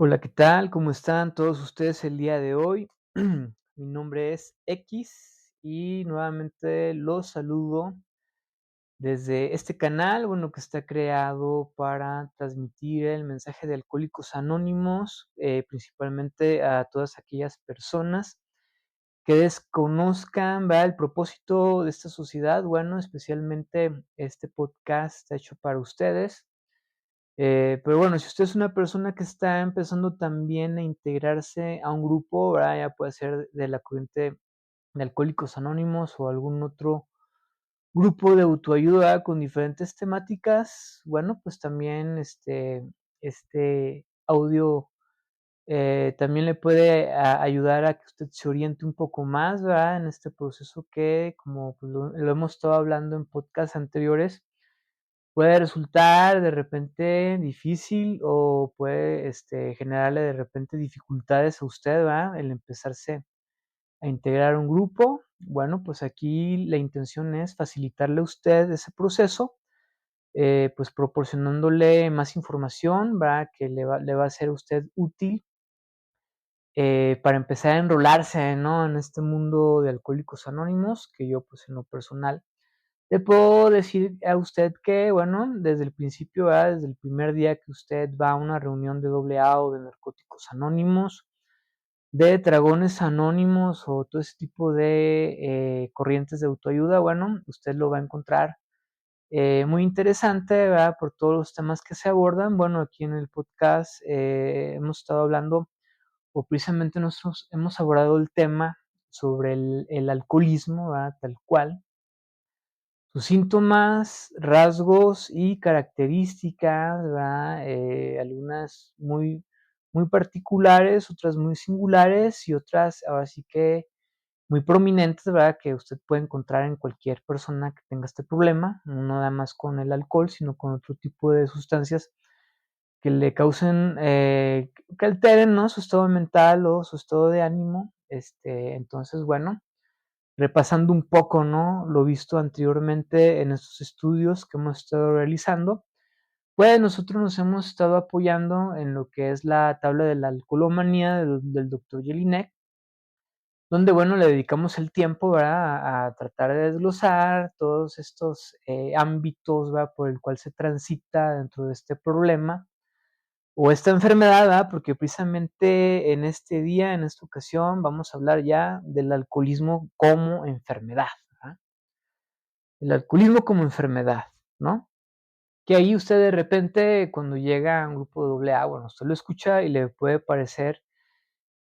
Hola, ¿qué tal? ¿Cómo están todos ustedes el día de hoy? Mi nombre es X y nuevamente los saludo desde este canal, bueno, que está creado para transmitir el mensaje de Alcohólicos Anónimos, principalmente a todas aquellas personas que desconozcan, ¿verdad?, el propósito de esta sociedad. Bueno, especialmente este podcast está hecho para ustedes. Pero bueno, si usted es una persona que está empezando también a integrarse a un grupo, ¿verdad? Ya puede ser de la corriente de Alcohólicos Anónimos o algún otro grupo de autoayuda con diferentes temáticas, bueno, pues también este audio también le puede ayudar a que usted se oriente un poco más, ¿verdad? En este proceso que, como pues, lo hemos estado hablando en podcasts anteriores, puede resultar de repente difícil o puede, generarle de repente dificultades a usted, ¿verdad? El empezarse a integrar un grupo. Bueno, pues aquí la intención es facilitarle a usted ese proceso, pues proporcionándole más información, ¿verdad? Que le va a ser a usted útil, para empezar a enrolarse, ¿no? En este mundo de Alcohólicos Anónimos, que yo, pues, en lo personal le puedo decir a usted que, bueno, desde el principio, ¿verdad? Desde el primer día que usted va a una reunión de AA o de Narcóticos Anónimos, de Dragones Anónimos o todo ese tipo de corrientes de autoayuda, bueno, usted lo va a encontrar muy interesante, ¿verdad? Por todos los temas que se abordan. Bueno, aquí en el podcast hemos estado hablando, o precisamente nosotros hemos abordado el tema sobre el alcoholismo, ¿verdad? Tal cual, sus síntomas, rasgos y características, ¿verdad? Algunas muy particulares, otras muy singulares y otras, ahora sí que muy prominentes, ¿verdad? Que usted puede encontrar en cualquier persona que tenga este problema, no nada más con el alcohol, sino con otro tipo de sustancias que le causen, que alteren, ¿no? Su estado mental o su estado de ánimo. Entonces, bueno, repasando un poco, ¿no? Lo visto anteriormente en estos estudios que hemos estado realizando, pues nosotros nos hemos estado apoyando en lo que es la tabla de la alcoholomanía del doctor Jelinek, donde, bueno, le dedicamos el tiempo, ¿verdad? A tratar de desglosar todos estos ámbitos, ¿verdad? Por el cual se transita dentro de este problema o esta enfermedad, ¿verdad? Porque precisamente en este día, en esta ocasión, vamos a hablar ya del alcoholismo como enfermedad, ¿verdad? El alcoholismo como enfermedad, ¿no? Que ahí usted de repente, cuando llega a un grupo de doble A, bueno, usted lo escucha y le puede parecer,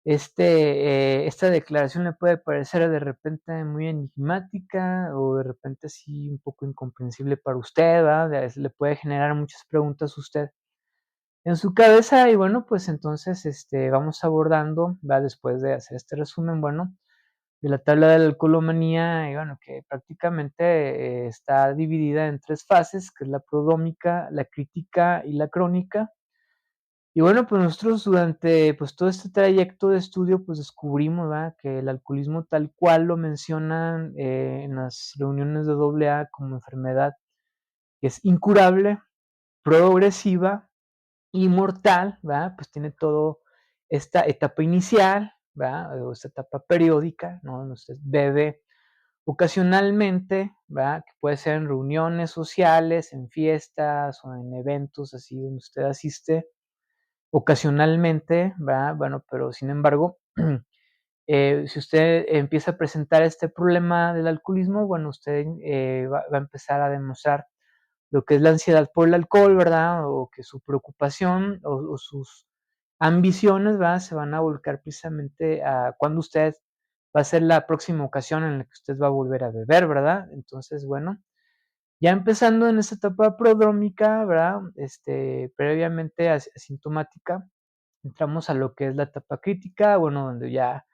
esta declaración le puede parecer de repente muy enigmática o de repente así un poco incomprensible para usted, ¿verdad? A veces le puede generar muchas preguntas a usted en su cabeza y bueno, pues entonces, vamos abordando, ¿va? Después de hacer este resumen, bueno, de la tabla de la alcoholomanía, y bueno, que prácticamente está dividida en 3 fases, que es la prodrómica, la crítica y la crónica. Y bueno, pues nosotros durante, pues, todo este trayecto de estudio, pues, descubrimos, ¿verdad?, que el alcoholismo tal cual lo mencionan, en las reuniones de AA como enfermedad que es incurable, progresiva y mortal, ¿verdad? Pues tiene todo esta etapa inicial, ¿verdad? O esta etapa periódica, ¿no? Donde usted bebe ocasionalmente, ¿verdad? Que puede ser en reuniones sociales, en fiestas o en eventos así donde usted asiste ocasionalmente, ¿verdad? Bueno, pero sin embargo, si usted empieza a presentar este problema del alcoholismo, bueno, usted va a empezar a demostrar lo que es la ansiedad por el alcohol, ¿verdad? O que su preocupación o sus ambiciones, ¿verdad? Se van a volcar precisamente a cuando usted va a ser la próxima ocasión en la que usted va a volver a beber, ¿verdad? Entonces, bueno, ya empezando en esta etapa prodrómica, ¿verdad? Previamente asintomática, entramos a lo que es la etapa crítica, bueno, donde ya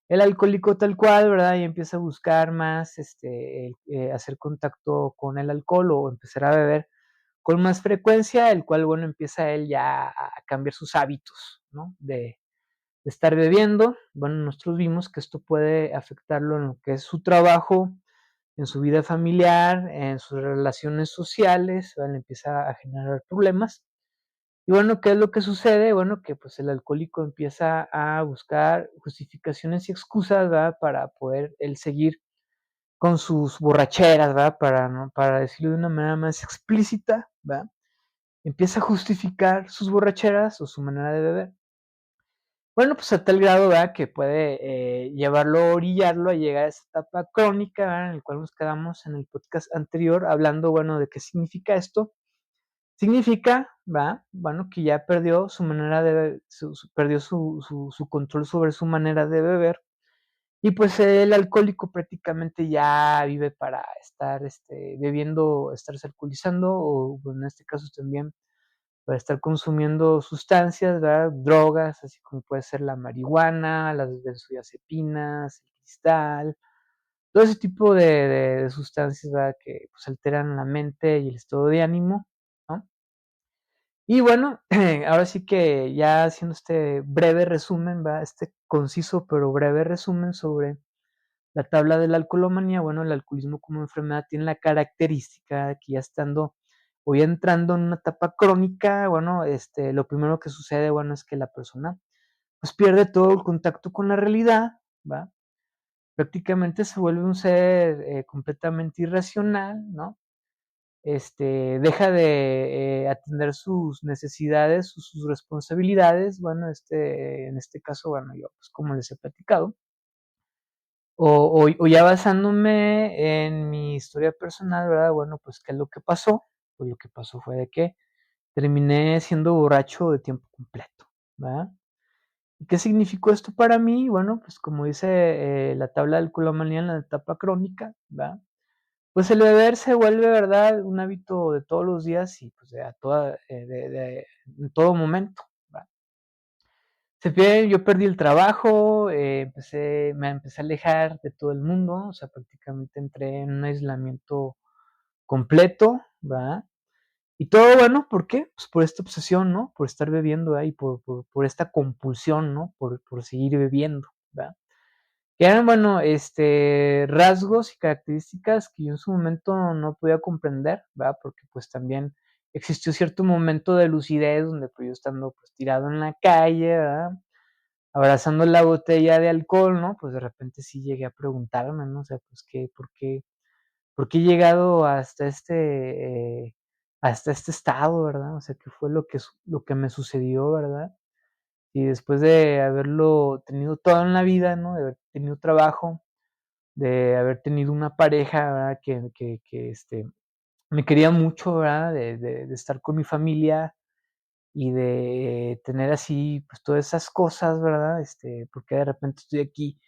el alcohólico tal cual, ¿verdad? Y empieza a buscar más, hacer contacto con el alcohol o empezar a beber con más frecuencia, el cual, bueno, empieza él ya a cambiar sus hábitos, ¿no? De estar bebiendo. Bueno, nosotros vimos que esto puede afectarlo en lo que es su trabajo, en su vida familiar, en sus relaciones sociales, ¿verdad? Le empieza a generar problemas. Y bueno, ¿qué es lo que sucede? Bueno, que pues el alcohólico empieza a buscar justificaciones y excusas, ¿verdad? Para poder él seguir con sus borracheras, ¿verdad? Para decirlo de una manera más explícita, ¿verdad? Empieza a justificar sus borracheras o su manera de beber. Bueno, pues a tal grado, ¿verdad? Que puede llevarlo, orillarlo a llegar a esa etapa crónica, ¿verdad? En el cual nos quedamos en el podcast anterior hablando, bueno, de qué significa esto. Significa, ¿va? Bueno, que ya perdió su manera de perdió su control sobre su manera de beber. Y pues el alcohólico prácticamente ya vive para estar bebiendo, estarse alcoholizando, o bueno, en este caso también para estar consumiendo sustancias, ¿verdad? Drogas, así como puede ser la marihuana, las benzodiazepinas, el cristal, todo ese tipo de sustancias, ¿verdad? Que pues alteran la mente y el estado de ánimo, ¿no? Y bueno, ahora sí que ya haciendo este breve resumen, ¿va? Este conciso pero breve resumen sobre la tabla de la alcoholomanía. Bueno, el alcoholismo como enfermedad tiene la característica de que ya estando o ya entrando en una etapa crónica, bueno, lo primero que sucede, bueno, es que la persona pues pierde todo el contacto con la realidad, ¿va? Prácticamente se vuelve un ser completamente irracional, ¿no? Deja de atender sus necesidades, sus responsabilidades, bueno, en este caso, bueno, yo, pues como les he platicado, o ya basándome en mi historia personal, ¿verdad? Bueno, pues, ¿qué es lo que pasó? Pues lo que pasó fue de que terminé siendo borracho de tiempo completo, ¿verdad? ¿Y qué significó esto para mí? Bueno, pues como dice la tabla del alcoholomanía en la etapa crónica, ¿verdad? Pues el beber se vuelve, ¿verdad?, un hábito de todos los días y, pues, de a toda de en todo momento, ¿va? Yo perdí el trabajo, me empecé a alejar de todo el mundo, o sea, prácticamente entré en un aislamiento completo, ¿va? Y todo, bueno, ¿por qué? Pues por esta obsesión, ¿no? Por estar bebiendo, ¿verdad? Y por esta compulsión, ¿no? Por seguir bebiendo, ¿va? Que eran, bueno, rasgos y características que yo en su momento no podía comprender, ¿verdad? Porque pues también existió cierto momento de lucidez donde pues yo estando pues tirado en la calle, ¿verdad? Abrazando la botella de alcohol, ¿no? Pues de repente sí llegué a preguntarme, ¿no? O sea, pues por qué he llegado hasta este estado, ¿verdad? O sea, ¿qué fue lo que me sucedió, ¿verdad? Y después de haberlo tenido todo en la vida, ¿no? De haber tenido trabajo, de haber tenido una pareja, ¿verdad? Que me quería mucho, ¿verdad? De estar con mi familia y de tener así, pues, todas esas cosas, ¿verdad? Porque de repente estoy aquí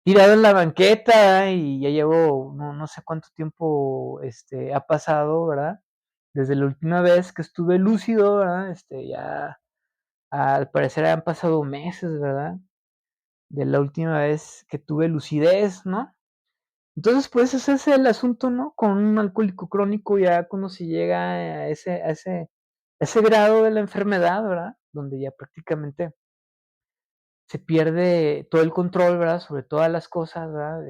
tirado en la banqueta, ¿verdad? Y ya llevo no sé cuánto tiempo, ha pasado, ¿verdad? Desde la última vez que estuve lúcido, ¿verdad? Ya al parecer han pasado meses, ¿verdad? De la última vez que tuve lucidez, ¿no? Entonces, pues, ese es el asunto, ¿no? Con un alcohólico crónico, ya cuando se llega a ese grado de la enfermedad, ¿verdad? Donde ya prácticamente se pierde todo el control, ¿verdad? Sobre todas las cosas, ¿verdad?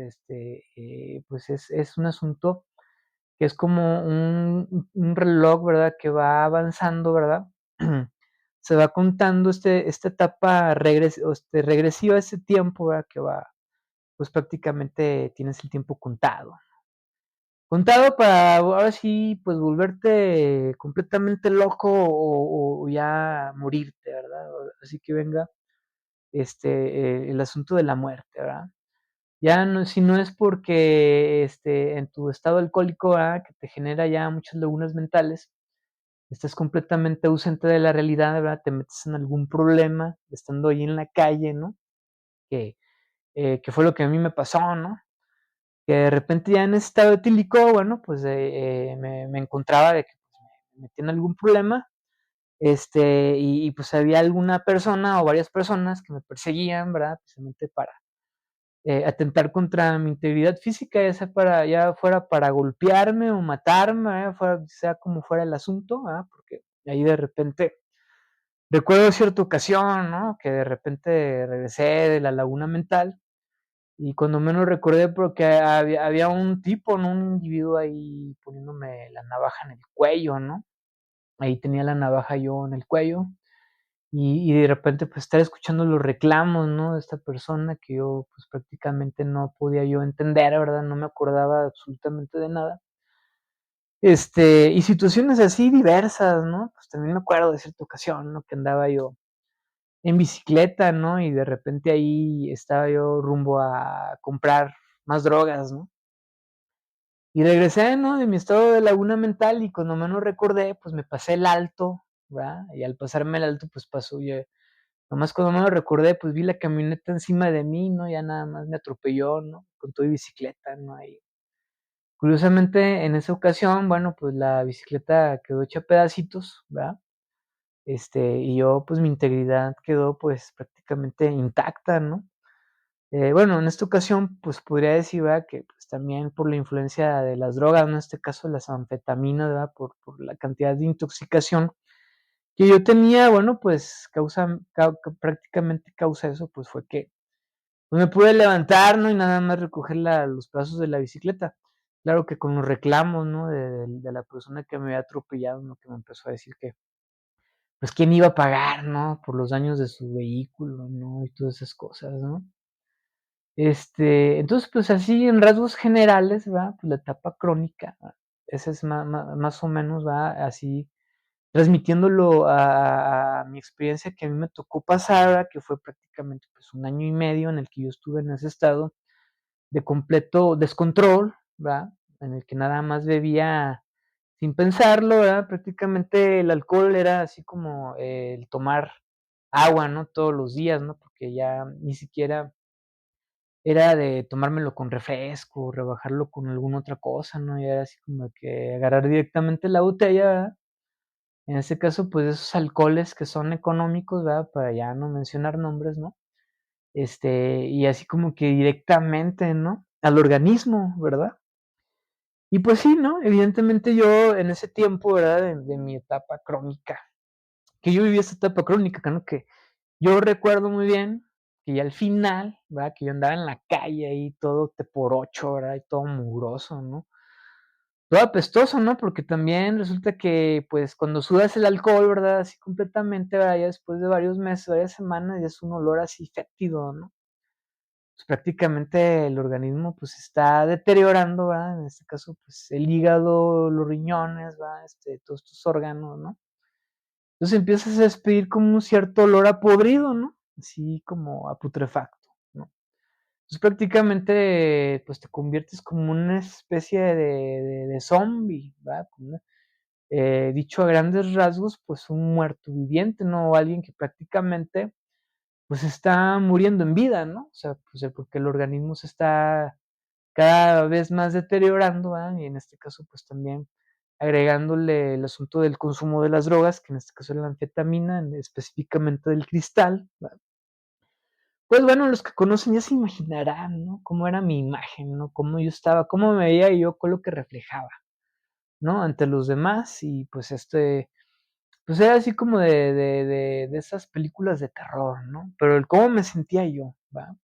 Pues es un asunto que es como un reloj, ¿verdad? Que va avanzando, ¿verdad? Se va contando esta etapa regresiva, ese tiempo, ¿verdad? Que va, pues prácticamente tienes el tiempo contado. Contado para ahora sí, pues volverte completamente loco o ya morirte, ¿verdad? Así que venga, el asunto de la muerte, ¿verdad? Ya no, si no es porque, en tu estado alcohólico, ¿verdad? Que te genera ya muchas lagunas mentales, estás completamente ausente de la realidad, ¿verdad? Te metes en algún problema estando ahí en la calle, ¿no? Que, que fue lo que a mí me pasó, ¿no? Que de repente ya en ese estado etílico, bueno, pues, me encontraba de que, pues, me metí en algún problema, pues, había alguna persona o varias personas que me perseguían, ¿verdad? Precisamente para, atentar contra mi integridad física, ya fuera para golpearme o matarme, sea como fuera el asunto, ¿verdad? Porque ahí de repente recuerdo cierta ocasión, ¿no? Que de repente regresé de la laguna mental y cuando menos recordé porque había un tipo, ¿no? Un individuo ahí poniéndome la navaja en el cuello, ¿no? ahí tenía la navaja yo en el cuello, y de repente, pues, estar escuchando los reclamos, ¿no?, de esta persona que yo, pues, prácticamente no podía yo entender, ¿verdad? No me acordaba absolutamente de nada. Y situaciones así diversas, ¿no? Pues, también me acuerdo de cierta ocasión, ¿no?, que andaba yo en bicicleta, ¿no? Y de repente ahí estaba yo rumbo a comprar más drogas, ¿no? Y regresé, ¿no?, de mi estado de laguna mental, y cuando menos recordé, pues, me pasé el alto, ¿verdad? Y al pasarme el alto, pues, pasó ya nomás cuando menos recordé, pues, vi la camioneta encima de mí, ¿no? Ya nada más me atropelló, ¿no? Con todo y bicicleta, ¿no? Ahí. Curiosamente, en esa ocasión, bueno, pues, la bicicleta quedó hecha pedacitos, ¿verdad? Y yo, pues, mi integridad quedó, pues, prácticamente intacta, ¿no? Bueno, en esta ocasión, pues, podría decir, ¿verdad?, que, pues, también por la influencia de las drogas, ¿no? En este caso, las anfetaminas, ¿verdad? Por la cantidad de intoxicación que yo tenía, bueno, pues, prácticamente causa eso, pues, fue que, pues, me pude levantar, ¿no? Y nada más recoger los pedazos de la bicicleta. Claro que con los reclamos, ¿no? De la persona que me había atropellado, ¿no? Que me empezó a decir que, pues, quién iba a pagar, ¿no? Por los daños de su vehículo, ¿no? Y todas esas cosas, ¿no? Entonces, pues, así en rasgos generales, ¿verdad? Pues, la etapa crónica, esa es más o menos, ¿verdad? Así, transmitiéndolo a mi experiencia que a mí me tocó pasar, ¿verdad? Que fue prácticamente, pues, 1 año y medio en el que yo estuve en ese estado de completo descontrol, ¿verdad? En el que nada más bebía sin pensarlo, ¿verdad? Prácticamente el alcohol era así como el tomar agua, ¿no? Todos los días, ¿no? Porque ya ni siquiera era de tomármelo con refresco, rebajarlo con alguna otra cosa, ¿no? Ya era así como que agarrar directamente la botella, ¿verdad? En este caso, pues, esos alcoholes que son económicos, ¿verdad? Para ya no mencionar nombres, ¿no? Y así como que directamente, ¿no? Al organismo, ¿verdad? Y pues sí, ¿no? Evidentemente yo en ese tiempo, ¿verdad? De mi etapa crónica, que yo viví esa etapa crónica, ¿no? Que yo recuerdo muy bien que ya al final, ¿verdad? Que yo andaba en la calle ahí todo por ocho, ¿verdad? Y todo mugroso, ¿no? Todo apestoso, ¿no? Porque también resulta que, pues, cuando sudas el alcohol, ¿verdad? Así completamente, ¿verdad? Ya después de varios meses, varias semanas, ya es un olor así fétido, ¿no? Pues, prácticamente el organismo, pues, se está deteriorando, ¿verdad? En este caso, pues, el hígado, los riñones, ¿verdad? Todos estos órganos, ¿no? Entonces empiezas a despedir como un cierto olor a podrido, ¿no? Así como a putrefacto, ¿no? Entonces prácticamente, pues, te conviertes como una especie de zombie, ¿verdad? Dicho a grandes rasgos, pues, un muerto viviente, ¿no? O alguien que prácticamente, pues, está muriendo en vida, ¿no? O sea, pues, porque el organismo se está cada vez más deteriorando, ¿verdad? Y en este caso, pues, también agregándole el asunto del consumo de las drogas, que en este caso es la anfetamina, específicamente del cristal, ¿verdad? Pues bueno, los que conocen ya se imaginarán, ¿no? Cómo era mi imagen, ¿no? Cómo yo estaba, cómo me veía yo con lo que reflejaba, ¿no? Ante los demás y pues pues era así como de esas películas de terror, ¿no? Pero el cómo me sentía yo, ¿va?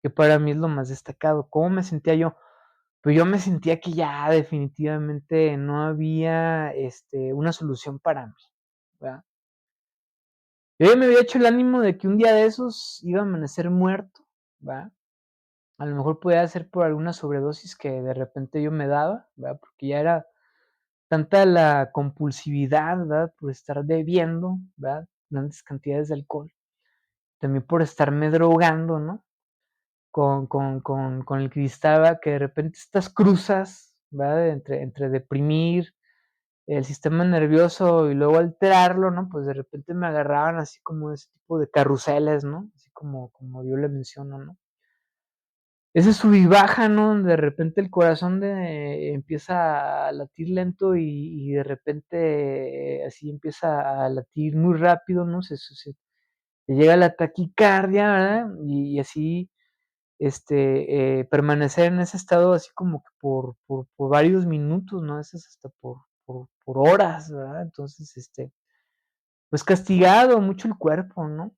Que para mí es lo más destacado, ¿cómo me sentía yo? Pues yo me sentía que ya definitivamente no había, una solución para mí, ¿verdad? Yo ya me había hecho el ánimo de que un día de esos iba a amanecer muerto, ¿va? A lo mejor podía ser por alguna sobredosis que de repente yo me daba, ¿verdad? Porque ya era tanta la compulsividad, ¿verdad? Por estar bebiendo, ¿verdad? Grandes cantidades de alcohol. También por estarme drogando, ¿no? Con el cristal, ¿verdad? Que de repente estas cruzas, ¿verdad? Entre deprimir el sistema nervioso y luego alterarlo, ¿no? Pues de repente me agarraban así como ese tipo de carruseles, ¿no? Así como yo le menciono, ¿no? Ese sub y baja, ¿no? Donde de repente el corazón empieza a latir lento y de repente así empieza a latir muy rápido, ¿no? Te llega la taquicardia, ¿verdad? Y así, permanecer en ese estado así como que por varios minutos, ¿no? A veces hasta por horas, ¿verdad? Entonces, pues castigado mucho el cuerpo, ¿no?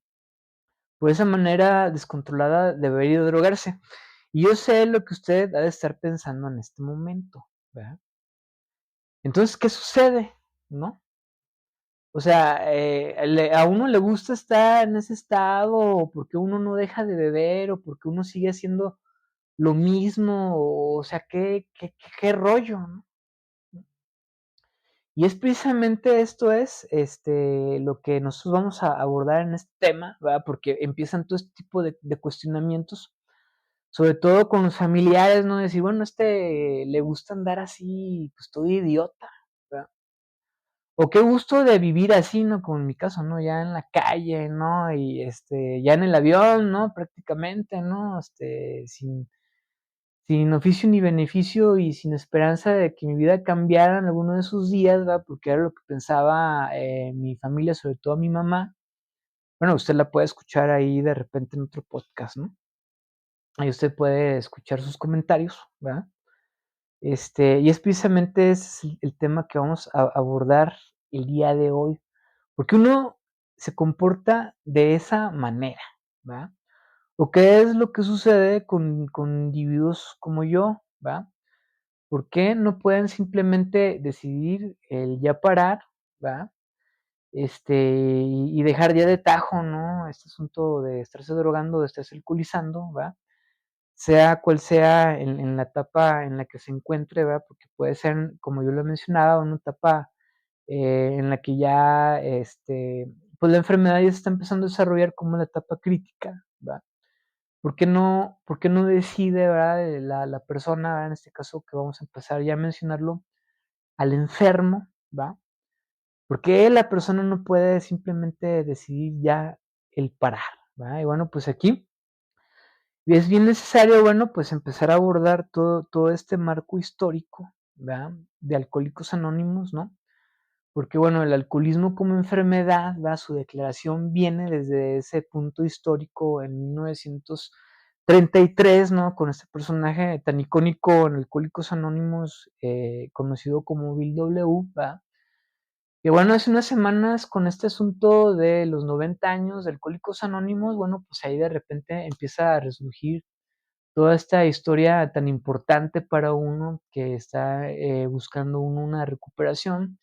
Por esa manera descontrolada debería drogarse. Y yo sé lo que usted ha de estar pensando en este momento, ¿verdad? Entonces, ¿qué sucede? ¿No? O sea, a uno le gusta estar en ese estado, o porque uno no deja de beber, o porque uno sigue haciendo lo mismo, o sea, qué rollo, ¿no? Y es precisamente esto es, lo que nosotros vamos a abordar en este tema, ¿verdad? Porque empiezan todo este tipo de cuestionamientos, sobre todo con los familiares, ¿no? Decir, bueno, le gusta andar así, pues todo idiota, ¿verdad? O qué gusto de vivir así, ¿no? Como en mi caso, ¿no? Ya en la calle, ¿no? Y ya en el avión, ¿no? Prácticamente, ¿no? Sin oficio ni beneficio y sin esperanza de que mi vida cambiara en alguno de esos días, ¿verdad? Porque era lo que pensaba mi familia, sobre todo mi mamá. Bueno, usted la puede escuchar ahí de repente en otro podcast, ¿no? Ahí usted puede escuchar sus comentarios, ¿verdad? Y es precisamente ese es el tema que vamos a abordar el día de hoy, porque uno se comporta de esa manera, ¿verdad? ¿O qué es lo que sucede con individuos como yo, ¿verdad? ¿Por qué no pueden simplemente decidir el ya parar, ¿verdad? Y dejar ya de tajo, ¿no? Este asunto de estarse drogando, de estarse alcoholizando, ¿verdad? Sea cual sea en la etapa en la que se encuentre, ¿verdad? Porque puede ser, como yo lo mencionaba, una etapa en la que ya, pues la enfermedad ya se está empezando a desarrollar como la etapa crítica, ¿verdad? ¿Por qué no decide, verdad, la persona, ¿verdad? En este caso que vamos a empezar ya a mencionarlo, al enfermo, ¿va? ¿Por qué la persona no puede simplemente decidir ya el parar, ¿va? Y bueno, pues aquí es bien necesario, bueno, pues empezar a abordar todo este marco histórico, ¿verdad? De Alcohólicos Anónimos, ¿no? Porque bueno, el alcoholismo como enfermedad, ¿va? Su declaración viene desde ese punto histórico en 1933, ¿no? Con este personaje tan icónico en Alcohólicos Anónimos, conocido como Bill W, ¿va? Y bueno, hace unas semanas con este asunto de los 90 años de Alcohólicos Anónimos, bueno, pues ahí de repente empieza a resurgir toda esta historia tan importante para uno que está buscando uno una recuperación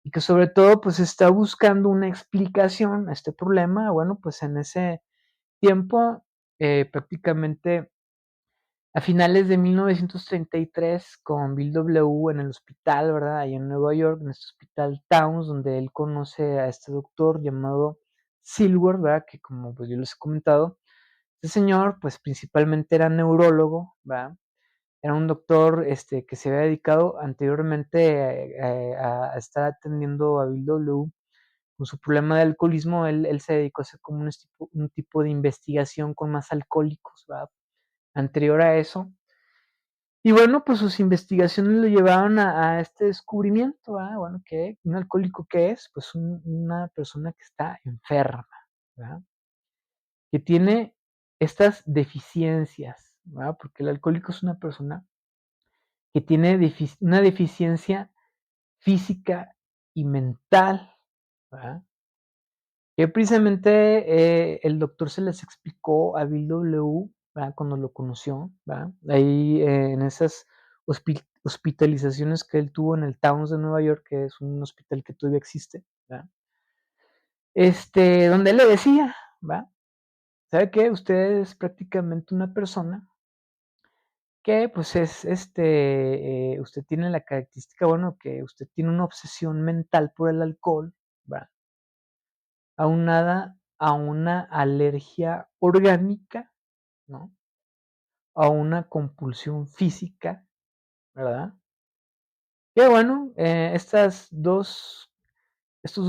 y que sobre todo pues está buscando una explicación a este problema. Bueno, pues en ese tiempo prácticamente a finales de 1933 con Bill W. en el hospital, ¿verdad? Ahí en Nueva York, en este hospital Towns, donde él conoce a este doctor llamado Silver, ¿verdad? Que como pues yo les he comentado, este señor pues principalmente era neurólogo, ¿verdad? Era un doctor que se había dedicado anteriormente a estar atendiendo a Bill W. Con su problema de alcoholismo, él se dedicó a hacer como un tipo de investigación con más alcohólicos, ¿verdad? Anterior a eso, y bueno, pues sus investigaciones lo llevaron a este descubrimiento, ¿verdad? Bueno, que un alcohólico, ¿qué es? Pues una persona que está enferma, ¿verdad? Que tiene estas deficiencias, ¿verdad? Porque el alcohólico es una persona que tiene una deficiencia física y mental, ¿verdad? Que precisamente el doctor se les explicó a Bill W, ¿verdad? Cuando lo conoció, ¿verdad? Ahí en esas hospitalizaciones que él tuvo en el Towns de Nueva York, que es un hospital que todavía existe, ¿verdad? Donde él le decía, ¿va? ¿Sabe qué? Usted es prácticamente una persona que, pues, usted tiene la característica, bueno, que usted tiene una obsesión mental por el alcohol, ¿va? Aunada a una alergia orgánica, ¿no? A una compulsión física, ¿verdad? Que bueno, estos dos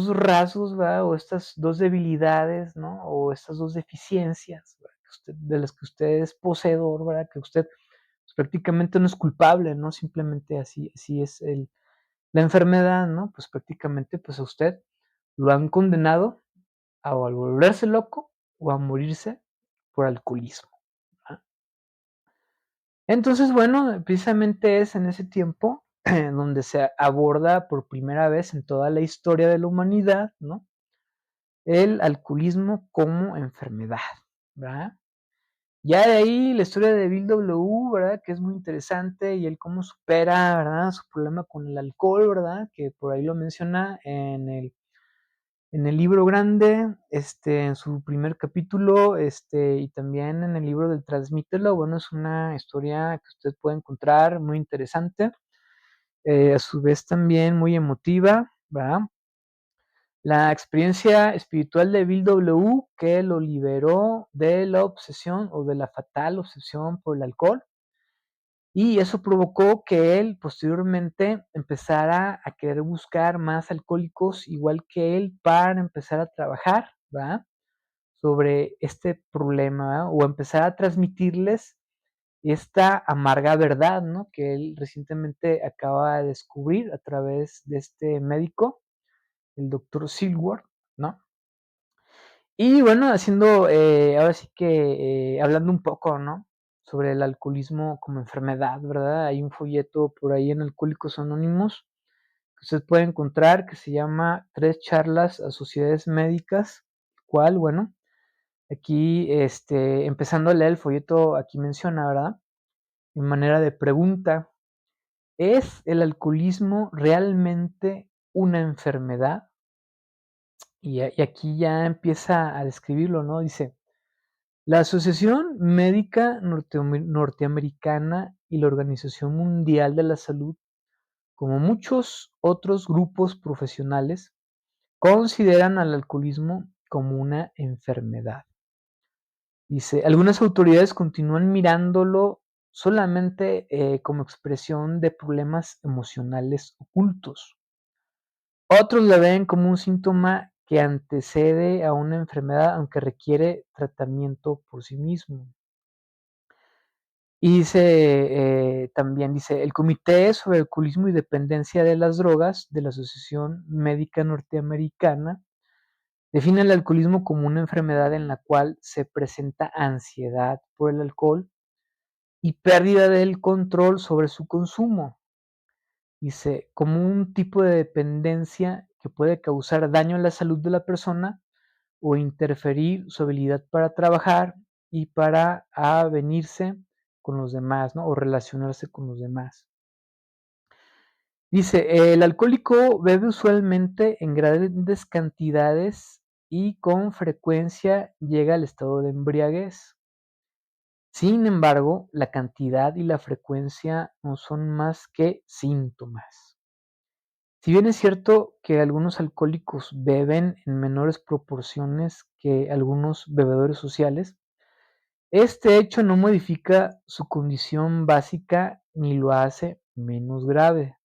rasgos, ¿verdad? O estas dos debilidades, ¿no? O estas dos deficiencias, ¿verdad? De las que usted es poseedor, ¿verdad? Que usted pues, prácticamente no es culpable, ¿no? Simplemente así es la enfermedad, ¿no? Pues prácticamente pues a usted lo han condenado a volverse loco o a morirse por alcoholismo, ¿verdad? Entonces, bueno, precisamente es en ese tiempo donde se aborda por primera vez en toda la historia de la humanidad, ¿no? El alcoholismo como enfermedad, ¿verdad? Ya de ahí la historia de Bill W, ¿verdad? Que es muy interesante y él cómo supera, ¿verdad? Su problema con el alcohol, ¿verdad? Que por ahí lo menciona En el libro grande, en su primer capítulo, y también en el libro del Transmítelo, bueno, es una historia que usted puede encontrar muy interesante, a su vez también muy emotiva, ¿verdad? La experiencia espiritual de Bill W., que lo liberó de la obsesión o de la fatal obsesión por el alcohol, y eso provocó que él posteriormente empezara a querer buscar más alcohólicos igual que él para empezar a trabajar, ¿verdad? Sobre este problema, ¿verdad? O empezar a transmitirles esta amarga verdad, ¿no? Que él recientemente acaba de descubrir a través de este médico, el doctor Silworth, ¿no? Y bueno, haciendo, ahora sí que, hablando un poco, ¿no? Sobre el alcoholismo como enfermedad, ¿verdad? Hay un folleto por ahí en Alcohólicos Anónimos que usted puede encontrar que se llama Tres charlas a sociedades médicas, cual, bueno, aquí, empezando a leer el folleto, aquí menciona, ¿verdad? En manera de pregunta, ¿es el alcoholismo realmente una enfermedad? Y aquí ya empieza a describirlo, ¿no? Dice, la Asociación Médica Norteamericana y la Organización Mundial de la Salud, como muchos otros grupos profesionales, consideran al alcoholismo como una enfermedad. Dice, algunas autoridades continúan mirándolo solamente como expresión de problemas emocionales ocultos. Otros la ven como un síntoma que antecede a una enfermedad, aunque requiere tratamiento por sí mismo. Y dice, también dice, el Comité sobre Alcoholismo y Dependencia de las Drogas de la Asociación Médica Norteamericana define el alcoholismo como una enfermedad en la cual se presenta ansiedad por el alcohol y pérdida del control sobre su consumo. Dice, como un tipo de dependencia que puede causar daño a la salud de la persona o interferir su habilidad para trabajar y para avenirse con los demás, ¿no? O relacionarse con los demás. Dice, el alcohólico bebe usualmente en grandes cantidades y con frecuencia llega al estado de embriaguez. Sin embargo, la cantidad y la frecuencia no son más que síntomas. Si bien es cierto que algunos alcohólicos beben en menores proporciones que algunos bebedores sociales, este hecho no modifica su condición básica ni lo hace menos grave.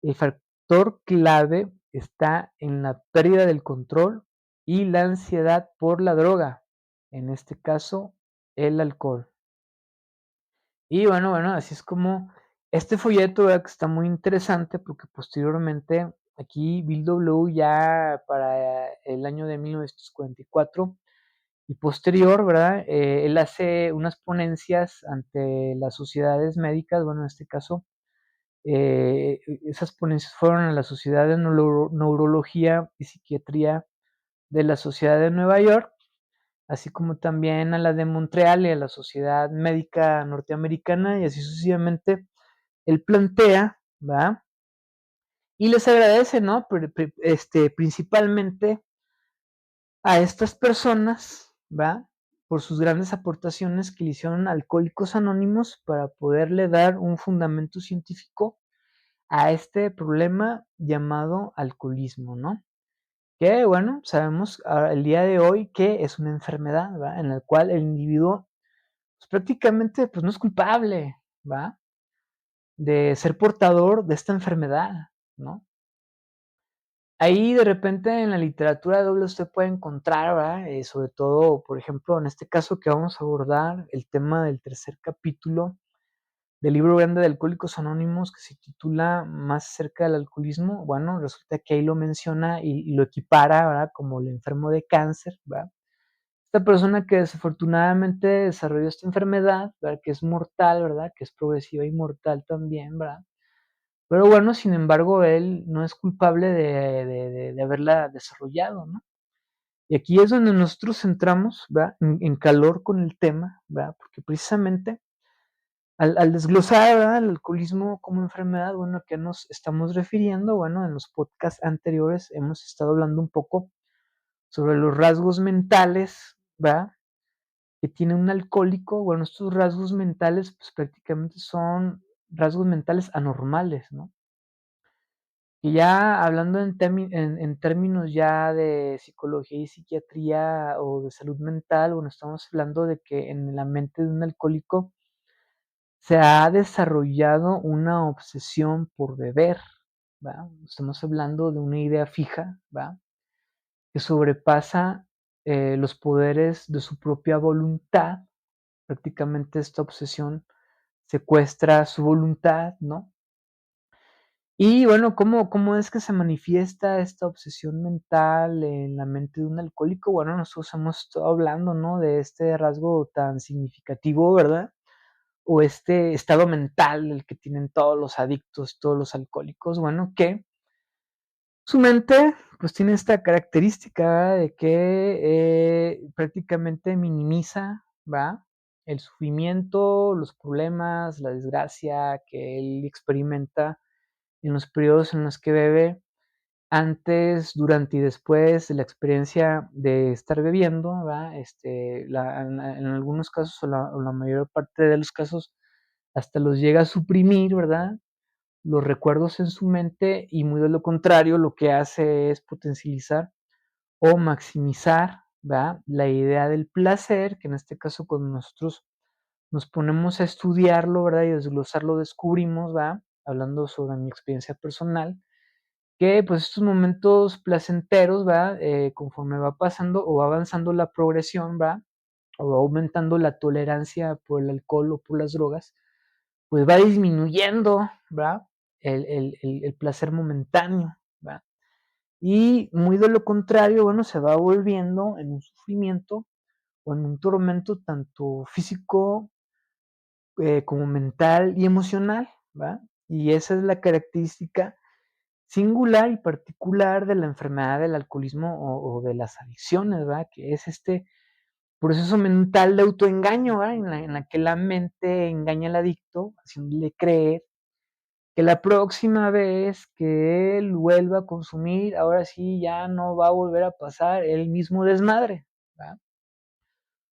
El factor clave está en la pérdida del control y la ansiedad por la droga, en este caso, el alcohol. Y bueno, así es como este folleto, ¿verdad? Que está muy interesante porque posteriormente aquí Bill W. ya para el año de 1944 y posterior, ¿verdad? Él hace unas ponencias ante las sociedades médicas, bueno, en este caso, esas ponencias fueron a la Sociedad de Neurología y Psiquiatría de la Sociedad de Nueva York, así como también a la de Montreal y a la Sociedad Médica Norteamericana, y así sucesivamente. Él plantea, ¿va? Y les agradece, ¿no? Principalmente a estas personas, ¿va? Por sus grandes aportaciones que le hicieron a Alcohólicos Anónimos para poderle dar un fundamento científico a este problema llamado alcoholismo, ¿no? Que bueno, sabemos el día de hoy que es una enfermedad, ¿va? En la cual el individuo pues, prácticamente pues, no es culpable, ¿va? De ser portador de esta enfermedad, ¿no? Ahí de repente en la literatura doble usted puede encontrar, ¿verdad? Sobre todo, por ejemplo, en este caso que vamos a abordar, el tema del tercer capítulo del libro grande de Alcohólicos Anónimos que se titula Más cerca del alcoholismo. Bueno, resulta que ahí lo menciona y lo equipara, ¿verdad? Como el enfermo de cáncer, ¿verdad? Esta persona que desafortunadamente desarrolló esta enfermedad, ¿verdad? Que es mortal, ¿verdad? Que es progresiva y mortal también, ¿verdad? Pero bueno, sin embargo, él no es culpable de haberla desarrollado, ¿no? Y aquí es donde nosotros entramos, ¿verdad? En calor con el tema, ¿verdad? Porque precisamente Al desglosar, ¿verdad?, el alcoholismo como enfermedad, bueno, ¿a qué nos estamos refiriendo? Bueno, en los podcasts anteriores hemos estado hablando un poco sobre los rasgos mentales, ¿verdad?, que tiene un alcohólico. Bueno, estos rasgos mentales, pues, prácticamente son rasgos mentales anormales, ¿no? Y ya hablando en términos ya de psicología y psiquiatría o de salud mental, bueno, estamos hablando de que en la mente de un alcohólico se ha desarrollado una obsesión por beber, ¿va? Estamos hablando de una idea fija, ¿va? Que sobrepasa, los poderes de su propia voluntad. Prácticamente esta obsesión secuestra su voluntad, ¿no? Y bueno, ¿cómo es que se manifiesta esta obsesión mental en la mente de un alcohólico? Bueno, nosotros hemos estado hablando, ¿no?, de este rasgo tan significativo, ¿verdad? O este estado mental el que tienen todos los adictos, todos los alcohólicos, bueno, que su mente, pues, tiene esta característica de que, prácticamente minimiza, ¿va?, el sufrimiento, los problemas, la desgracia que él experimenta en los periodos en los que bebe, antes, durante y después de la experiencia de estar bebiendo, ¿va? En algunos casos, o la mayor parte de los casos, hasta los llega a suprimir, ¿verdad?, los recuerdos en su mente, y muy de lo contrario, lo que hace es potencializar o maximizar, ¿va?, la idea del placer, que en este caso, cuando nosotros nos ponemos a estudiarlo, ¿verdad?, y desglosarlo, descubrimos, ¿va?, hablando sobre mi experiencia personal, que, pues, estos momentos placenteros, ¿va?, conforme va pasando o va avanzando la progresión, ¿va?, o va aumentando la tolerancia por el alcohol o por las drogas, pues va disminuyendo, ¿verdad?, el placer momentáneo, ¿va? Y muy de lo contrario, bueno, se va volviendo en un sufrimiento o en un tormento tanto físico, como mental y emocional, ¿va? Y esa es la característica singular y particular de la enfermedad del alcoholismo o de las adicciones, ¿verdad? Que es este proceso mental de autoengaño, ¿verdad? En la que la mente engaña al adicto, haciéndole creer que la próxima vez que él vuelva a consumir, ahora sí ya no va a volver a pasar el mismo desmadre, ¿verdad?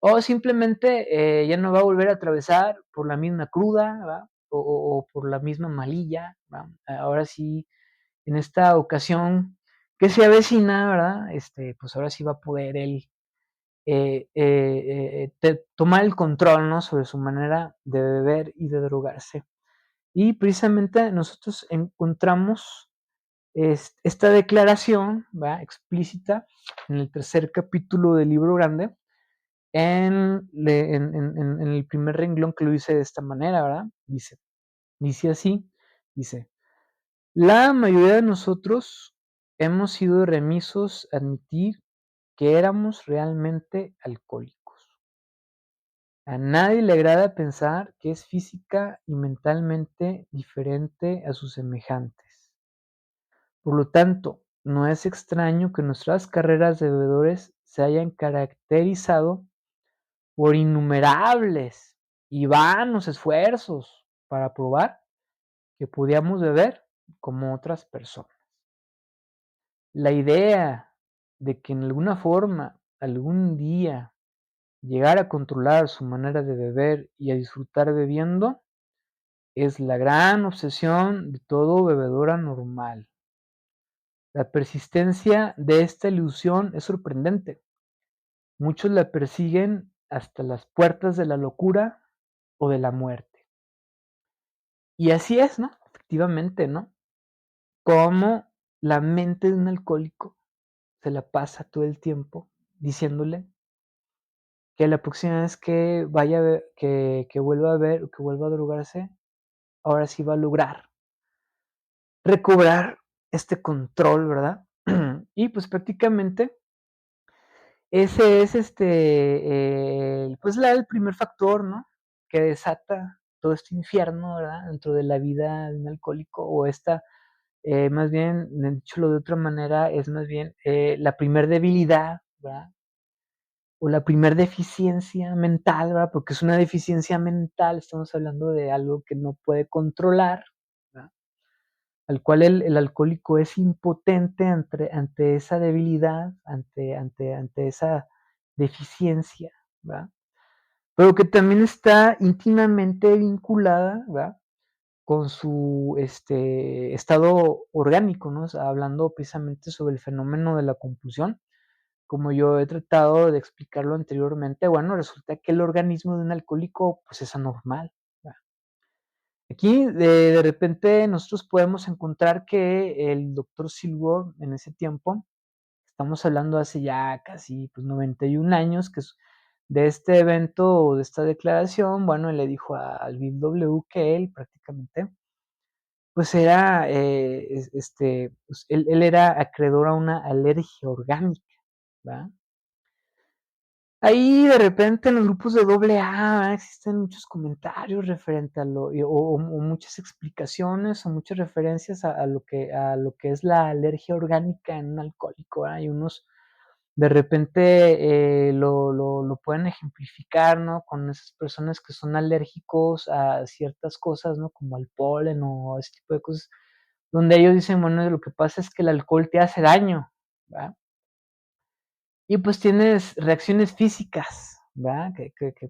O simplemente, ya no va a volver a atravesar por la misma cruda, ¿verdad? O por la misma malilla, ¿verdad? Ahora sí, en esta ocasión que se avecina, ¿verdad? Pues ahora sí va a poder él, tomar el control, ¿no?, sobre su manera de beber y de drogarse. Y precisamente nosotros encontramos esta declaración, ¿va?, explícita en el tercer capítulo del Libro Grande, en el primer renglón, que lo dice de esta manera, ¿verdad? Dice así, dice: "La mayoría de nosotros hemos sido remisos a admitir que éramos realmente alcohólicos. A nadie le agrada pensar que es física y mentalmente diferente a sus semejantes. Por lo tanto, no es extraño que nuestras carreras de bebedores se hayan caracterizado por innumerables y vanos esfuerzos para probar que podíamos beber como otras personas. La idea de que en alguna forma, algún día, llegar a controlar su manera de beber y a disfrutar bebiendo es la gran obsesión de todo bebedor anormal. La persistencia de esta ilusión es sorprendente. Muchos la persiguen hasta las puertas de la locura o de la muerte". Y así es, ¿no? Efectivamente, ¿no? Cómo la mente de un alcohólico se la pasa todo el tiempo diciéndole que la próxima vez que vaya a ver, que vuelva a ver o que vuelva a drogarse, ahora sí va a lograr recobrar este control, ¿verdad? Y pues prácticamente ese es pues el primer factor, ¿no?, que desata todo este infierno, ¿verdad?, dentro de la vida de un alcohólico, o esta, más bien, dicho de otra manera, es más bien, la primer debilidad, ¿verdad?, o la primer deficiencia mental, ¿verdad? Porque es una deficiencia mental, estamos hablando de algo que no puede controlar, ¿verdad? Al cual el alcohólico es impotente ante esa debilidad, ante esa deficiencia, ¿verdad? Pero que también está íntimamente vinculada, ¿verdad? Con su estado orgánico, ¿no? O sea, hablando precisamente sobre el fenómeno de la compulsión, como yo he tratado de explicarlo anteriormente, bueno, resulta que el organismo de un alcohólico pues es anormal, ¿verdad? Aquí de repente nosotros podemos encontrar que el doctor Silver en ese tiempo, estamos hablando hace ya casi pues 91 años, que es de este evento o de esta declaración, bueno, él le dijo al Bill W que él prácticamente pues era, pues él era acreedor a una alergia orgánica, ¿verdad? Ahí de repente en los grupos de doble A existen muchos comentarios referente a lo o muchas explicaciones o muchas referencias a lo que es la alergia orgánica en un alcohólico, ¿verdad? Y unos de repente, lo pueden ejemplificar, ¿no? Con esas personas que son alérgicos a ciertas cosas, ¿no? Como al polen o ese tipo de cosas, donde ellos dicen, bueno, lo que pasa es que el alcohol te hace daño, ¿verdad? Y pues tienes reacciones físicas, ¿verdad?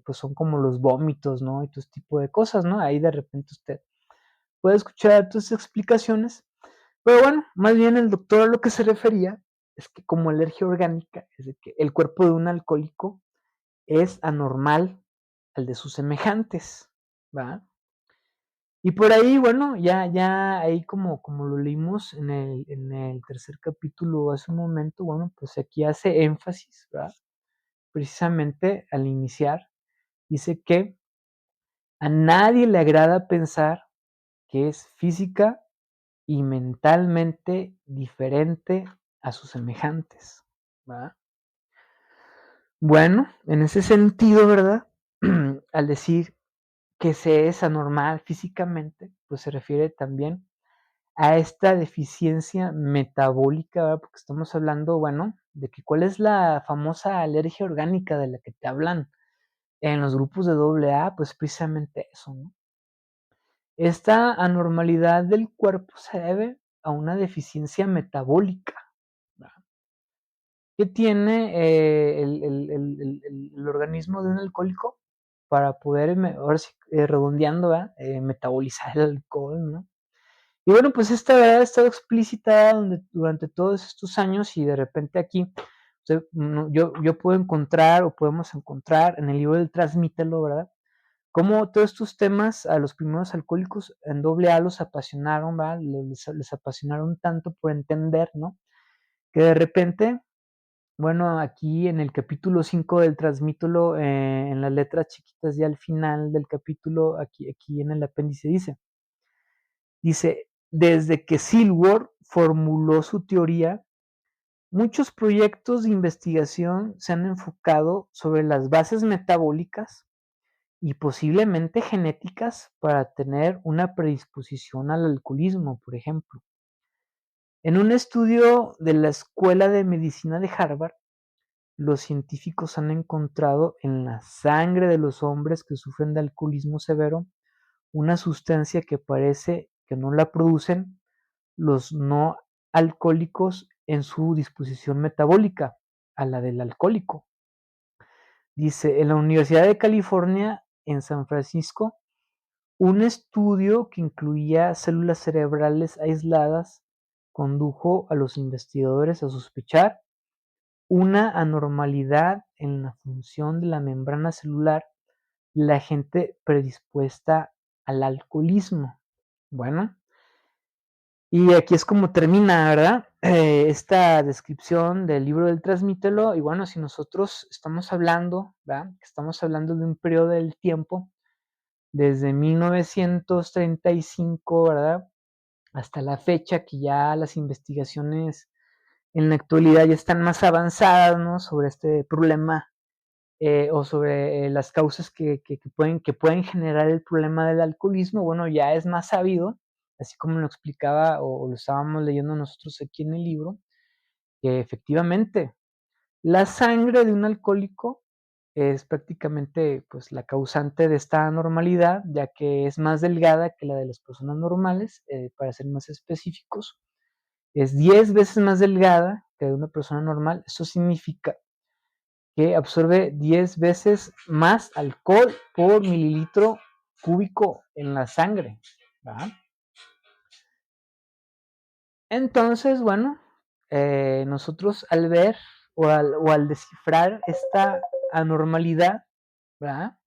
Pues son como los vómitos, ¿no? Y todo ese tipo de cosas, ¿no? Ahí de repente usted puede escuchar tus explicaciones, pero bueno, más bien el doctor a lo que se refería es que como alergia orgánica, es de que el cuerpo de un alcohólico es anormal al de sus semejantes, ¿va? Y por ahí, bueno, ya ahí como lo leímos en el tercer capítulo hace un momento, bueno, pues aquí hace énfasis, ¿verdad? Precisamente al iniciar, dice que a nadie le agrada pensar que es física y mentalmente diferente a sus semejantes, ¿va? Bueno, en ese sentido, ¿verdad? Al decir que se es anormal físicamente, pues se refiere también a esta deficiencia metabólica, ¿verdad? Porque estamos hablando, bueno, de que cuál es la famosa alergia orgánica de la que te hablan en los grupos de doble A, pues precisamente eso, ¿no? Esta anormalidad del cuerpo se debe a una deficiencia metabólica, ¿verdad? ¿Qué tiene el organismo de un alcohólico para poder, ahora sí, redondeando, ¿verdad? Metabolizar el alcohol, ¿no? Y bueno, pues esta verdad ha estado explícita durante todos estos años y de repente aquí yo puedo encontrar o podemos encontrar en el libro del Transmítelo, ¿verdad? Cómo todos estos temas a los primeros alcohólicos en doble A los apasionaron, ¿verdad? Les apasionaron tanto por entender, ¿no? Que de repente, bueno, aquí en el capítulo 5 del Transmítelo, en las letras chiquitas ya al final del capítulo, aquí en el apéndice dice, desde que Silver formuló su teoría, muchos proyectos de investigación se han enfocado sobre las bases metabólicas y posiblemente genéticas para tener una predisposición al alcoholismo, por ejemplo. En un estudio de la Escuela de Medicina de Harvard, los científicos han encontrado en la sangre de los hombres que sufren de alcoholismo severo una sustancia que parece que no la producen los no alcohólicos en su disposición metabólica, a la del alcohólico. Dice, en la Universidad de California, en San Francisco, un estudio que incluía células cerebrales aisladas condujo a los investigadores a sospechar una anormalidad en la función de la membrana celular de la gente predispuesta al alcoholismo. Bueno, y aquí es como termina, ¿verdad? Esta descripción del libro del Transmítelo. Y bueno, si nosotros estamos hablando, ¿verdad? Estamos hablando de un periodo del tiempo desde 1935, ¿verdad? Hasta la fecha que ya las investigaciones en la actualidad ya están más avanzadas, ¿no? Sobre este problema o sobre las causas que pueden generar el problema del alcoholismo, bueno, ya es más sabido, así como lo explicaba o lo estábamos leyendo nosotros aquí en el libro, que efectivamente la sangre de un alcohólico es prácticamente, pues, la causante de esta anormalidad, ya que es más delgada que la de las personas normales, para ser más específicos, es 10 veces más delgada que de una persona normal. Eso significa que absorbe 10 veces más alcohol por mililitro cúbico en la sangre, ¿verdad? Entonces, bueno, nosotros al ver o al descifrar esta anormalidad, ¿verdad?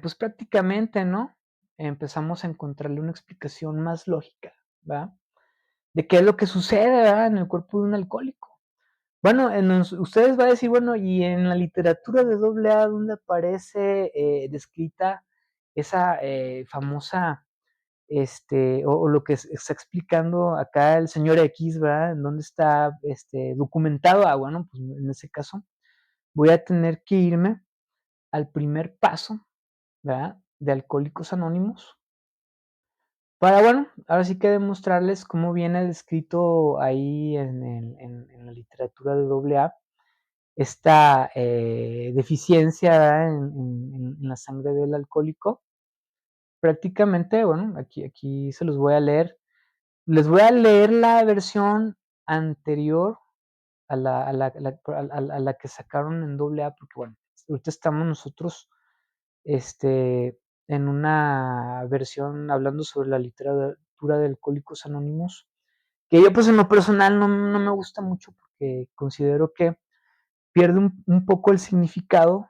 Pues prácticamente, ¿no? Empezamos a encontrarle una explicación más lógica, ¿verdad? De qué es lo que sucede, ¿verdad? En el cuerpo de un alcohólico. Bueno, ustedes van a decir, bueno, y en la literatura de doble A, ¿dónde aparece descrita esa famosa, o lo que está explicando acá el señor X, ¿verdad? ¿En dónde está documentado? Ah, bueno, pues en ese caso voy a tener que irme al primer paso, ¿verdad? De Alcohólicos Anónimos, para, bueno, ahora sí que demostrarles cómo viene descrito ahí en la literatura de doble A esta deficiencia, ¿verdad? En la sangre del alcohólico. Prácticamente, bueno, aquí se los voy a leer. Les voy a leer la versión anterior a la que sacaron en doble A, porque bueno, ahorita estamos nosotros en una versión hablando sobre la literatura de Alcohólicos Anónimos, que yo pues en lo personal no me gusta mucho porque considero que pierde un poco el significado,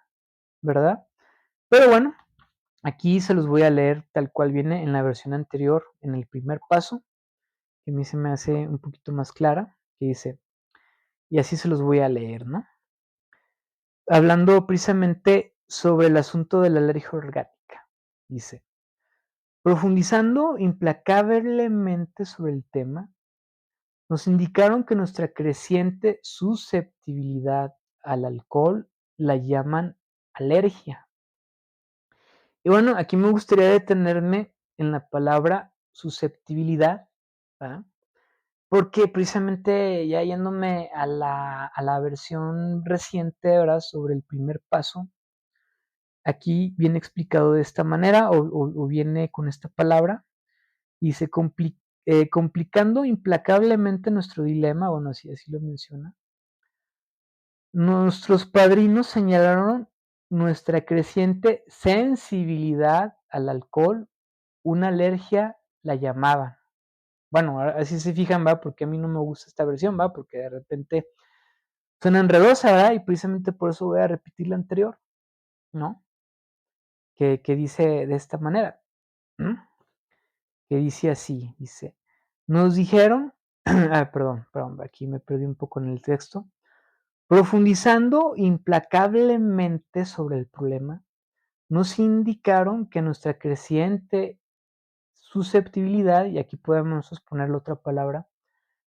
¿verdad? Pero bueno, aquí se los voy a leer tal cual viene en la versión anterior, en el primer paso, que a mí se me hace un poquito más clara, que dice, y así se los voy a leer, ¿no? Hablando precisamente sobre el asunto de la alergia orgánica, dice, profundizando implacablemente sobre el tema, nos indicaron que nuestra creciente susceptibilidad al alcohol la llaman alergia. Y bueno, aquí me gustaría detenerme en la palabra susceptibilidad, ¿verdad? Porque precisamente ya yéndome a la versión reciente, ¿verdad? Sobre el primer paso, aquí viene explicado de esta manera o viene con esta palabra y se complicando implacablemente nuestro dilema, bueno, así lo menciona. Nuestros padrinos señalaron nuestra creciente sensibilidad al alcohol, una alergia la llamaban. Bueno, así se fijan, va, porque a mí no me gusta esta versión, va, porque de repente suena enredosa, ¿verdad? Y precisamente por eso voy a repetir la anterior, ¿no? Que dice de esta manera, ¿no? Que dice así, dice, nos dijeron, perdón, aquí me perdí un poco en el texto, profundizando implacablemente sobre el problema, nos indicaron que nuestra creciente susceptibilidad, y aquí podemos ponerle otra palabra,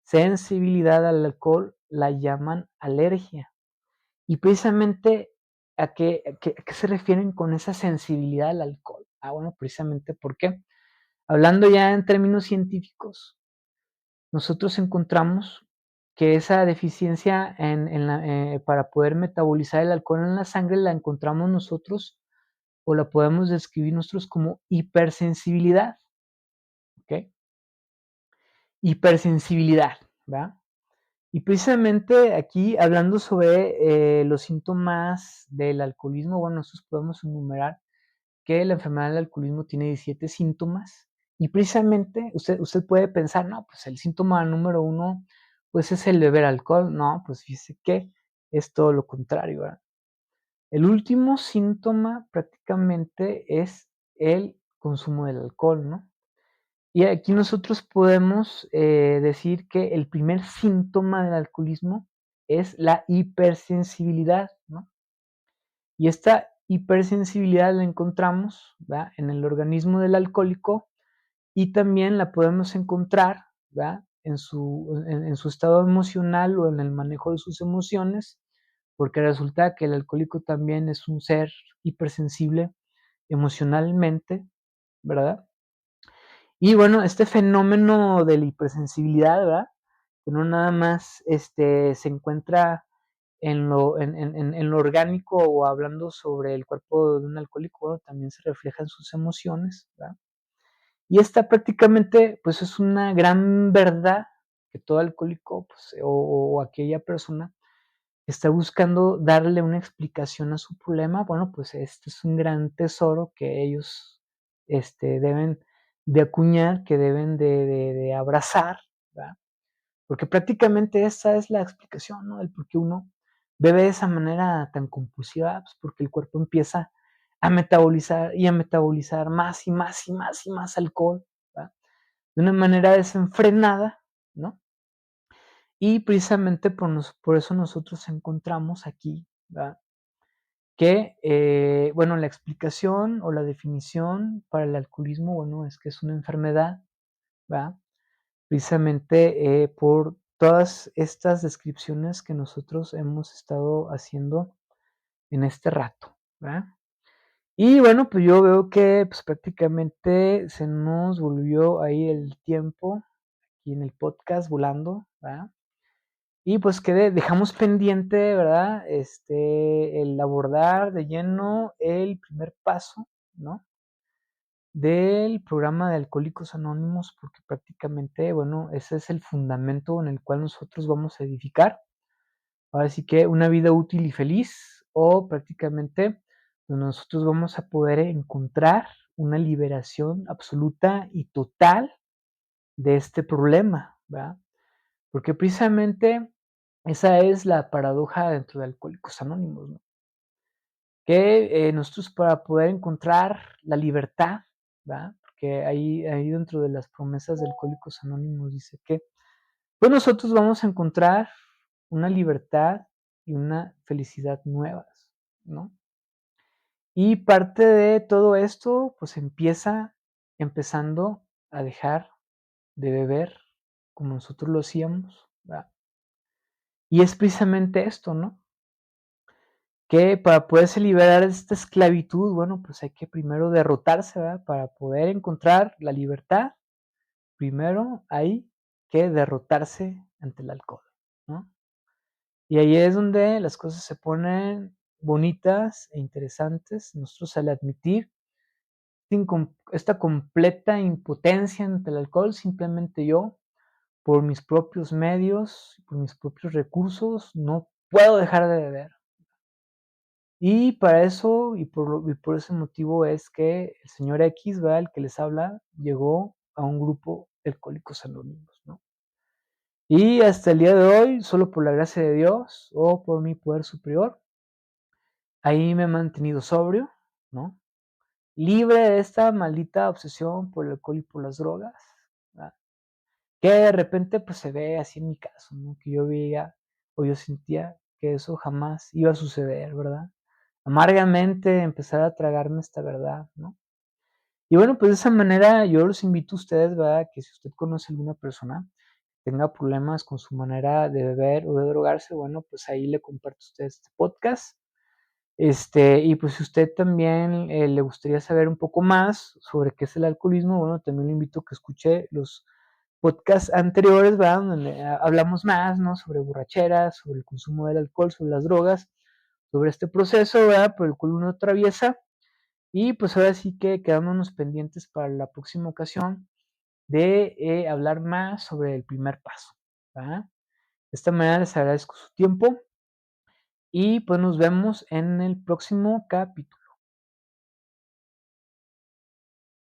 sensibilidad al alcohol, la llaman alergia. Y precisamente, ¿a qué se refieren con esa sensibilidad al alcohol? Ah, bueno, precisamente, ¿por qué? Hablando ya en términos científicos, nosotros encontramos que esa deficiencia para poder metabolizar el alcohol en la sangre la encontramos nosotros o la podemos describir nosotros como hipersensibilidad, ¿ok? Hipersensibilidad, ¿va? Y precisamente aquí, hablando sobre los síntomas del alcoholismo, bueno, nosotros podemos enumerar que la enfermedad del alcoholismo tiene 17 síntomas y precisamente usted puede pensar, no, pues el síntoma número uno, pues es el beber alcohol. No, pues fíjese que es todo lo contrario, ¿verdad? El último síntoma prácticamente es el consumo del alcohol, ¿no? Y aquí nosotros podemos decir que el primer síntoma del alcoholismo es la hipersensibilidad, ¿no? Y esta hipersensibilidad la encontramos, ¿verdad? En el organismo del alcohólico y también la podemos encontrar, ¿verdad? En su estado emocional o en el manejo de sus emociones, porque resulta que el alcohólico también es un ser hipersensible emocionalmente, ¿verdad? Y bueno, este fenómeno de la hipersensibilidad, ¿verdad? Que no nada más se encuentra en lo orgánico o hablando sobre el cuerpo de un alcohólico, bueno, también se reflejan sus emociones, ¿verdad? Y esta prácticamente, pues, es una gran verdad que todo alcohólico, pues, o aquella persona que está buscando darle una explicación a su problema, bueno, pues, este es un gran tesoro que ellos, deben de acuñar, que deben de abrazar, ¿verdad? Porque prácticamente esa es la explicación, ¿no? El por qué uno bebe de esa manera tan compulsiva, pues, porque el cuerpo empieza a metabolizar y a metabolizar más y más y más y más alcohol, ¿verdad? De una manera desenfrenada, ¿no? Y precisamente por eso nosotros encontramos aquí, ¿verdad? Que, bueno, la explicación o la definición para el alcoholismo, bueno, es que es una enfermedad, ¿verdad? Precisamente, por todas estas descripciones que nosotros hemos estado haciendo en este rato, ¿verdad? Y bueno, pues yo veo que, pues, prácticamente se nos volvió ahí el tiempo aquí en el podcast volando, ¿verdad? Y pues que dejamos pendiente, ¿verdad? El abordar de lleno el primer paso, ¿no? Del programa de Alcohólicos Anónimos, porque prácticamente, bueno, ese es el fundamento en el cual nosotros vamos a edificar. Ahora sí que una vida útil y feliz, o prácticamente donde nosotros vamos a poder encontrar una liberación absoluta y total de este problema, ¿verdad? Porque precisamente esa es la paradoja dentro de Alcohólicos Anónimos, ¿no? Que nosotros para poder encontrar la libertad, ¿verdad? Porque ahí dentro de las promesas de Alcohólicos Anónimos dice que, pues nosotros vamos a encontrar una libertad y una felicidad nuevas, ¿no? Y parte de todo esto, pues empezando a dejar de beber como nosotros lo hacíamos, ¿verdad? Y es precisamente esto, ¿no? Que para poderse liberar de esta esclavitud, bueno, pues hay que primero derrotarse, ¿verdad? Para poder encontrar la libertad, primero hay que derrotarse ante el alcohol, ¿no? Y ahí es donde las cosas se ponen bonitas e interesantes. Nosotros al admitir esta completa impotencia ante el alcohol, simplemente yo, por mis propios medios, por mis propios recursos, no puedo dejar de beber. Y para eso, y por ese motivo es que el señor X, ¿verdad? El que les habla, llegó a un grupo de Alcohólicos Anónimos, ¿no? Y hasta el día de hoy, solo por la gracia de Dios o por mi poder superior, ahí me he mantenido sobrio, ¿no? Libre de esta maldita obsesión por el alcohol y por las drogas, ¿verdad? Que de repente, pues, se ve así en mi caso, ¿no? Que yo veía o yo sentía que eso jamás iba a suceder, ¿verdad? Amargamente empezar a tragarme esta verdad, ¿no? Y bueno, pues de esa manera yo los invito a ustedes, ¿verdad? Que si usted conoce a alguna persona que tenga problemas con su manera de beber o de drogarse, bueno, pues ahí le comparto a usted este podcast. Y pues si usted también le gustaría saber un poco más sobre qué es el alcoholismo, bueno, también le invito a que escuche los podcasts anteriores, ¿verdad? Donde hablamos más, ¿no? Sobre borracheras, sobre el consumo del alcohol, sobre las drogas, sobre este proceso, ¿verdad? Por el cual uno atraviesa. Y pues ahora sí que quedándonos pendientes para la próxima ocasión de hablar más sobre el primer paso, ¿verdad? De esta manera les agradezco su tiempo y pues nos vemos en el próximo capítulo.